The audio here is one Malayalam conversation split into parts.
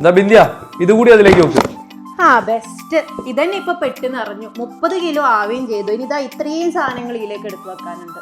എന്താ ബിന്ദിയ ഇതുകൂടി അതിലേക്ക് വെക്കും. ബെസ്റ്റ്. ഇതന്നെ ഇപ്പൊ പെട്ടെന്ന് അറിഞ്ഞു. 30 കിലോ ആവുകയും ചെയ്തു. ഇനി ഇതാ ഇത്രയും സാധനങ്ങൾ ഇതിലേക്ക് എടുത്തു വെക്കാനുണ്ട്.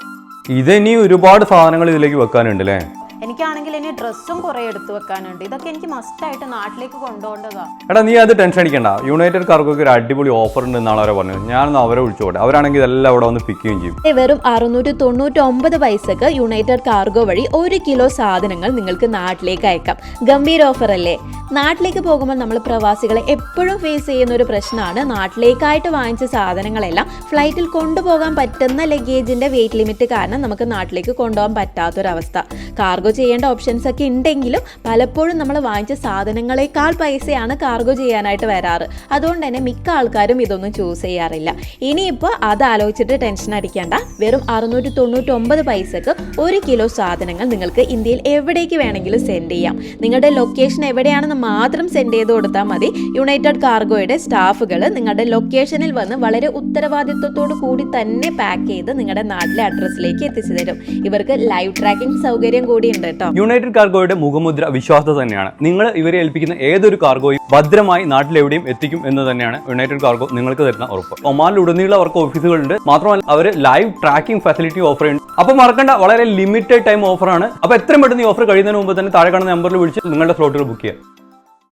ഇതിനി ഒരുപാട് സാധനങ്ങൾ ഇതിലേക്ക് വെക്കാനുണ്ട് അല്ലേ? എനിക്കാണെങ്കിൽ ഇനി ഡ്രസ്സും കുറെ എടുത്തു വെക്കാനുണ്ട്. ഇതൊക്കെ എനിക്ക് മസ്റ്റായിട്ട് നാട്ടിലേക്ക് കൊണ്ടുപോകേണ്ടതാ. എടാ നീ അത് ടെൻഷൻ അടിക്കണ്ട. യുണൈറ്റഡ് കാർഗോക്ക് ഒരു അടിപൊളി ഓഫർ ഉണ്ട് എന്നാണ് അവരെ പറഞ്ഞത്. ഞാനൊന്ന് അവരെ വിളിച്ചോട്ടെ. അവരാണെങ്കിൽ ഇതെല്ലാം ഇവിടെ വന്ന് പിക്ക് ചെയ്യുകയും ചെയ്യും. വെറും 699 പൈസക്ക് യുണൈറ്റഡ് കാർഗോ വഴി 1 കിലോ സാധനങ്ങൾ നിങ്ങൾക്ക് നാട്ടിലേക്ക് അയക്കാം. ഗംഭീര ഓഫർ അല്ലേ? നാട്ടിലേക്ക് പോകുമ്പോൾ നമ്മൾ പ്രവാസികളെ എപ്പോഴും ഫേസ് ചെയ്യുന്ന ഒരു പ്രശ്നമാണ് നാട്ടിലേക്കായിട്ട് വാങ്ങിച്ച സാധനങ്ങളെല്ലാം ഫ്ലൈറ്റിൽ കൊണ്ടുപോകാൻ പറ്റുന്ന ലഗേജിന്റെ വെയിറ്റ് ലിമിറ്റ് കാരണം നമുക്ക് നാട്ടിലേക്ക് കൊണ്ടുപോകാൻ പറ്റാത്തൊരവസ്ഥ. കാർഗോ ചെയ്യേണ്ട ഓപ്ഷൻസ് ഒക്കെ ഉണ്ടെങ്കിലും പലപ്പോഴും നമ്മൾ വാങ്ങിച്ച സാധനങ്ങളെക്കാൾ പൈസയാണ് കാർഗോ ചെയ്യാനായിട്ട് വരാറ്. അതുകൊണ്ട് തന്നെ മിക്ക ആൾക്കാരും ഇതൊന്നും ചൂസ് ചെയ്യാറില്ല. ഇനിയിപ്പോൾ അത് ആലോചിച്ചിട്ട് ടെൻഷൻ അടിക്കേണ്ട. വെറും 699 പൈസക്ക് 1 കിലോ സാധനങ്ങൾ നിങ്ങൾക്ക് ഇന്ത്യയിൽ എവിടേക്ക് വേണമെങ്കിലും സെൻഡ് ചെയ്യാം. നിങ്ങളുടെ ലൊക്കേഷൻ എവിടെയാണെന്ന് മാത്രം സെൻഡ് ചെയ്ത് കൊടുത്താൽ മതി. യുണൈറ്റഡ് കാർഗോയുടെ സ്റ്റാഫുകൾ നിങ്ങളുടെ ലൊക്കേഷനിൽ വന്ന് വളരെ ഉത്തരവാദിത്വത്തോടു കൂടി തന്നെ പാക്ക് ചെയ്ത് നിങ്ങളുടെ നാട്ടിലെ അഡ്രസ്സിലേക്ക് എത്തിച്ചു തരും. ഇവർക്ക് ലൈവ് ട്രാക്കിംഗ് സൗകര്യം കൂടി ഉണ്ട് കേട്ടോ. യുണൈറ്റഡ് കാർഗോയുടെ മുഖമുദ്ര വിശ്വാസത തന്നെയാണ്. നിങ്ങൾ ഇവരെ ഏൽപ്പിക്കുന്ന ഏതൊരു കാർഗോയും ഭദ്രമായി നാട്ടിലെവിടെയും എത്തിക്കും എന്ന് തന്നെയാണ് യുണൈറ്റഡ് കാർഗോ നിങ്ങൾക്ക് തരുന്ന ഉറപ്പ്. ഒമാനിലുടനീളം അവർക്ക് ഓഫീസുകളുണ്ട്. മാത്രമല്ല അവർ ലൈവ് ട്രാക്കിംഗ് ഫെസിലിറ്റി ഓഫർ ചെയ്യുന്നു. അപ്പൊ മറക്കണ്ട, വളരെ ലിമിറ്റഡ് ടൈം ഓഫറാണ്. അപ്പൊ എത്രയും പെട്ടെന്ന് ഈ ഓഫർ കഴിയുന്നതിന് മുമ്പ് തന്നെ താഴെ കാണുന്ന നമ്പറിൽ വിളിച്ച് നിങ്ങളുടെ സ്ലോട്ടുകൾ ബുക്ക് ചെയ്യാം.